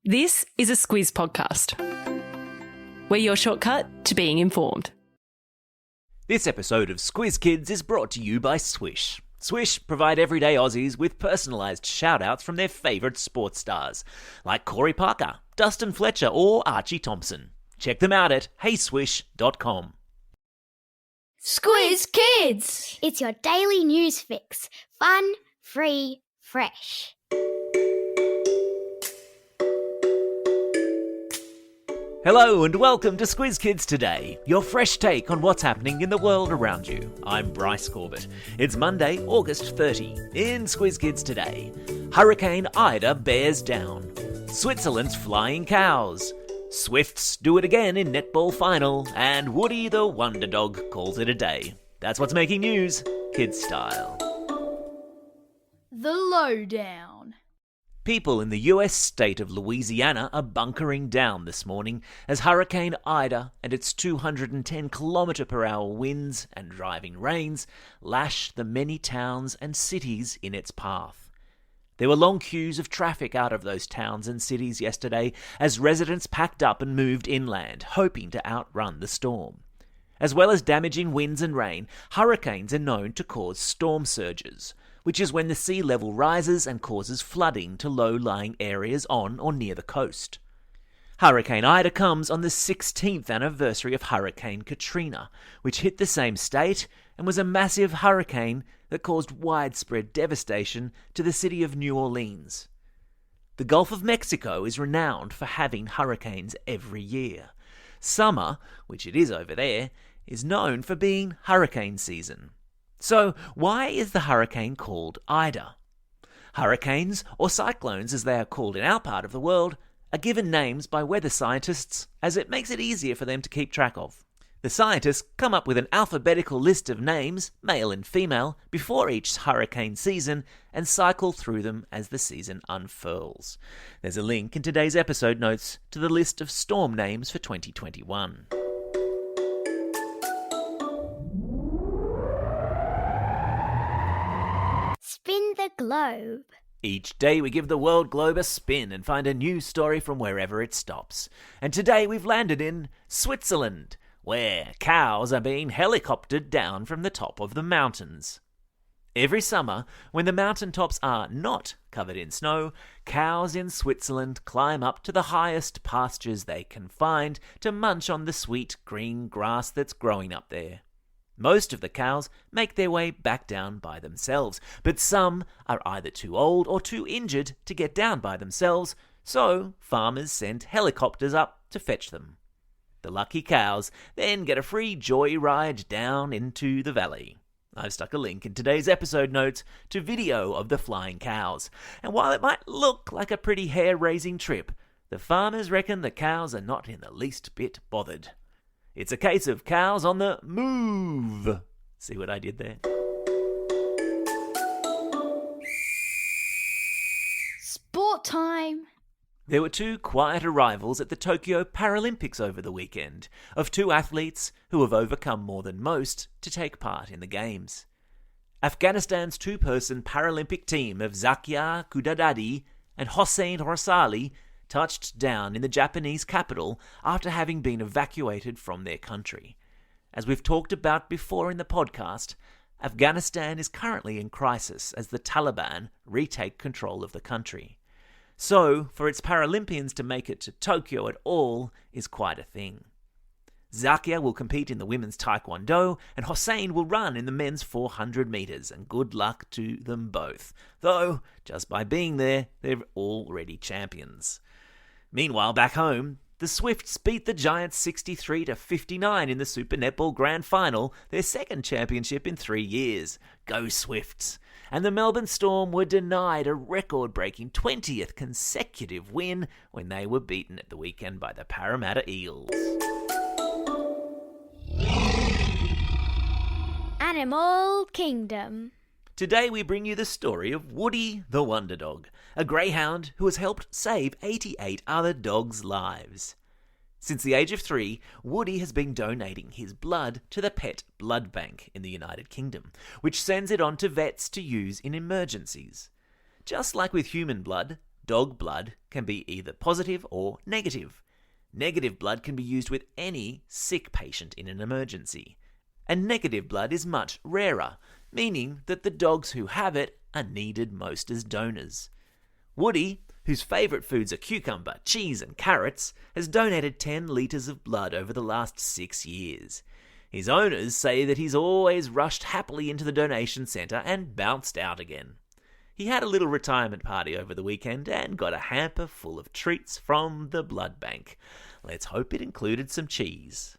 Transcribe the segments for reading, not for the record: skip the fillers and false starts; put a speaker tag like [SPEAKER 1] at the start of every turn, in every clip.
[SPEAKER 1] This is a Squiz podcast. We're your shortcut to being informed.
[SPEAKER 2] This episode of Squiz Kids is brought to you by Swysh. Swysh provide everyday Aussies with personalised shout-outs from their favourite sports stars, like Corey Parker, Dustin Fletcher or Archie Thompson. Check them out at heyswysh.com.
[SPEAKER 3] Squiz Kids! It's your daily news fix. Fun, free, fresh.
[SPEAKER 2] Hello and welcome to Squiz Kids Today, your fresh take on what's happening in the world around you. I'm Bryce Corbett. It's Monday, August 30. In Squiz Kids Today, Hurricane Ida bears down. Switzerland's flying cows. Swifts do it again in netball final. And Woody the Wonder Dog calls it a day. That's what's making news, kids style.
[SPEAKER 4] The lowdown.
[SPEAKER 2] People in the US state of Louisiana are bunkering down this morning as Hurricane Ida and its 210 km/h winds and driving rains lash the many towns and cities in its path. There were long queues of traffic out of those towns and cities yesterday as residents packed up and moved inland, hoping to outrun the storm. As well as damaging winds and rain, hurricanes are known to cause storm surges, which is when the sea level rises and causes flooding to low-lying areas on or near the coast. Hurricane Ida comes on the 16th anniversary of Hurricane Katrina, which hit the same state and was a massive hurricane that caused widespread devastation to the city of New Orleans. The Gulf of Mexico is renowned for having hurricanes every year. Summer, which it is over there, is known for being hurricane season. So, why is the hurricane called Ida? Hurricanes, or cyclones as they are called in our part of the world, are given names by weather scientists as it makes it easier for them to keep track of. The scientists come up with an alphabetical list of names, male and female, before each hurricane season and cycle through them as the season unfurls. There's a link in today's episode notes to the list of storm names for 2021.
[SPEAKER 3] Spin the globe.
[SPEAKER 2] Each day we give the world globe a spin and find a new story from wherever it stops. And today we've landed in Switzerland, where cows are being helicoptered down from the top of the mountains. Every summer, when the mountaintops are not covered in snow, cows in Switzerland climb up to the highest pastures they can find to munch on the sweet green grass that's growing up there. Most of the cows make their way back down by themselves, but some are either too old or too injured to get down by themselves, so farmers send helicopters up to fetch them. The lucky cows then get a free joy ride down into the valley. I've stuck a link in today's episode notes to video of the flying cows, and while it might look like a pretty hair-raising trip, the farmers reckon the cows are not in the least bit bothered. It's a case of cows on the move. See what I did there?
[SPEAKER 4] Sport time.
[SPEAKER 2] There were two quiet arrivals at the Tokyo Paralympics over the weekend of two athletes who have overcome more than most to take part in the Games. Afghanistan's two-person Paralympic team of Zakia Kudadadi and Hossein Rosali touched down in the Japanese capital after having been evacuated from their country. As we've talked about before in the podcast, Afghanistan is currently in crisis as the Taliban retake control of the country. So, for its Paralympians to make it to Tokyo at all is quite a thing. Zakia will compete in the women's taekwondo and Hossein will run in the men's 400 metres, and good luck to them both. Though, just by being there, they're already champions. Meanwhile, back home, the Swifts beat the Giants 63-59 in the Super Netball Grand Final, their second championship in 3 years. Go Swifts! And the Melbourne Storm were denied a record-breaking 20th consecutive win when they were beaten at the weekend by the Parramatta Eels.
[SPEAKER 3] Animal Kingdom.
[SPEAKER 2] Today we bring you the story of Woody the Wonder Dog, a greyhound who has helped save 88 other dogs' lives. Since the age of 3, Woody has been donating his blood to the Pet Blood Bank in the United Kingdom, which sends it on to vets to use in emergencies. Just like with human blood, Dog blood can be either positive or negative. Negative blood can be used with any sick patient in an emergency. And negative blood is much rarer, meaning that the dogs who have it are needed most as donors. Woody, whose favourite foods are cucumber, cheese and carrots, has donated 10 litres of blood over the last 6 years. His owners say that he's always rushed happily into the donation centre and bounced out again. He had a little retirement party over the weekend and got a hamper full of treats from the blood bank. Let's hope it included some cheese.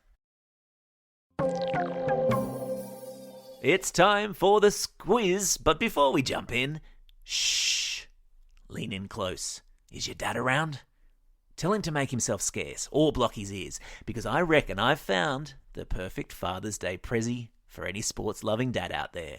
[SPEAKER 2] It's time for the Squiz, but before we jump in, shh, lean in close. Is your dad around? Tell him to make himself scarce or block his ears, because I reckon I've found the perfect Father's Day prezi for any sports-loving dad out there.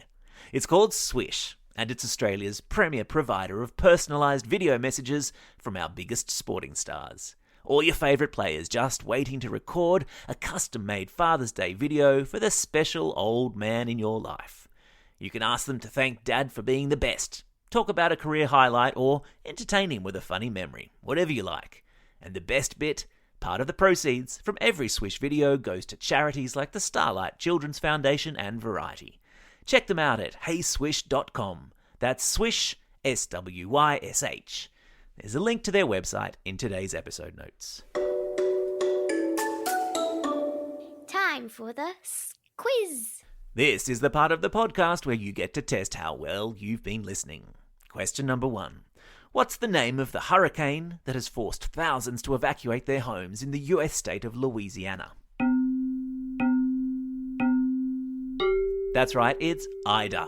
[SPEAKER 2] It's called Swysh, and it's Australia's premier provider of personalised video messages from our biggest sporting stars. All your favourite players just waiting to record a custom-made Father's Day video for the special old man in your life. You can ask them to thank Dad for being the best, talk about a career highlight, or entertain him with a funny memory, whatever you like. And the best bit, part of the proceeds from every Swysh video goes to charities like the Starlight Children's Foundation and Variety. Check them out at heyswysh.com. That's Swysh, S-W-Y-S-H. There's a link to their website in today's episode notes.
[SPEAKER 3] Time for the quiz.
[SPEAKER 2] This is the part of the podcast where you get to test how well you've been listening. Question number 1. What's the name of the hurricane that has forced thousands to evacuate their homes in the US state of Louisiana? That's right, it's Ida.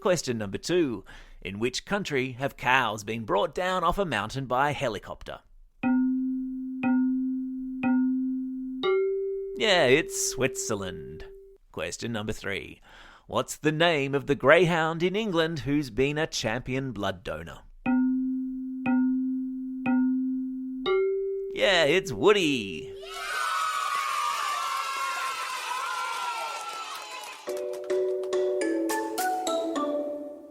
[SPEAKER 2] Question number 2. In which country have cows been brought down off a mountain by a helicopter? Yeah, it's Switzerland. Question number 3. What's the name of the greyhound in England who's been a champion blood donor? Yeah, it's Woody.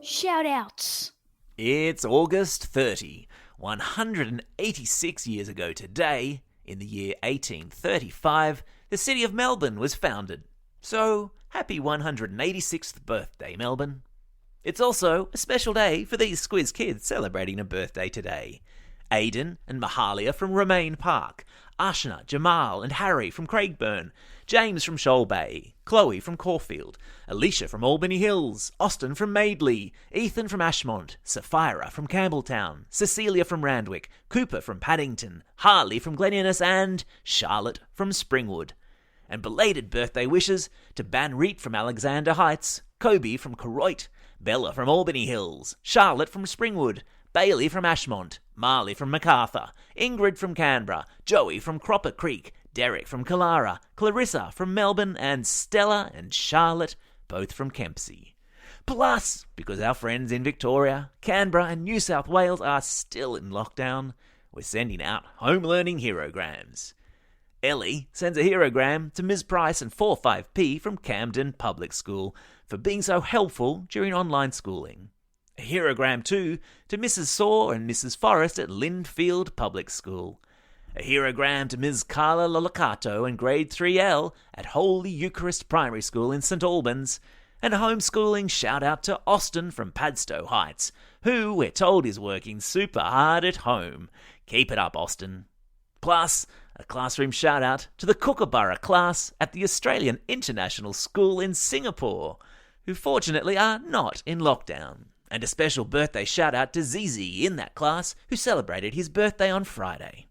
[SPEAKER 4] Shout-outs.
[SPEAKER 2] It's August 30, 186 years ago today, in the year 1835, the city of Melbourne was founded. So, happy 186th birthday, Melbourne. It's also a special day for these Squiz Kids celebrating a birthday today. Aidan and Mahalia from Romaine Park, Ashna, Jamal and Harry from Craigburn, James from Shoal Bay, Chloe from Caulfield, Alicia from Albany Hills, Austin from Madeley, Ethan from Ashmont, Sapphira from Campbelltown, Cecilia from Randwick, Cooper from Paddington, Harley from Glen Innes and Charlotte from Springwood. And belated birthday wishes to Banreet from Alexander Heights, Kobe from Koroit, Bella from Albany Hills, Charlotte from Springwood, Bailey from Ashmont, Marley from MacArthur, Ingrid from Canberra, Joey from Cropper Creek, Derek from Killara, Clarissa from Melbourne, and Stella and Charlotte, both from Kempsey. Plus, because our friends in Victoria, Canberra and New South Wales are still in lockdown, we're sending out home learning herograms. Ellie sends a herogram to Ms. Price and 45P from Camden Public School for being so helpful during online schooling. A herogram too to Mrs. Saw and Mrs. Forrest at Lindfield Public School. A herogram to Ms. Carla Lolacato and Grade 3L at Holy Eucharist Primary School in St Albans. And a homeschooling shout-out to Austin from Padstow Heights, who we're told is working super hard at home. Keep it up, Austin. Plus, a classroom shout-out to the Kookaburra class at the Australian International School in Singapore, who fortunately are not in lockdown. And a special birthday shout-out to Zizi in that class, who celebrated his birthday on Friday.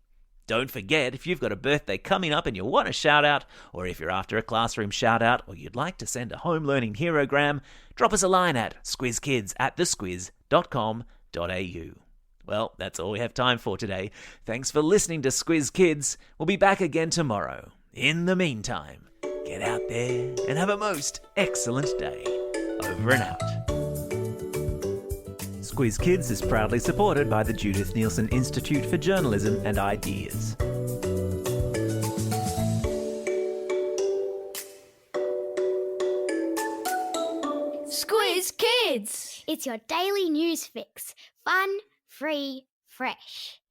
[SPEAKER 2] Don't forget, if you've got a birthday coming up and you want a shout-out, or if you're after a classroom shout-out, or you'd like to send a home learning herogram, drop us a line at squizkids@thesquiz.com.au. Well, that's all we have time for today. Thanks for listening to Squiz Kids. We'll be back again tomorrow. In the meantime, get out there and have a most excellent day. Over and out. Squiz Kids is proudly supported by the Judith Neilson Institute for Journalism and Ideas.
[SPEAKER 4] Squiz Kids!
[SPEAKER 3] It's your daily news fix. Fun, free, fresh. fresh.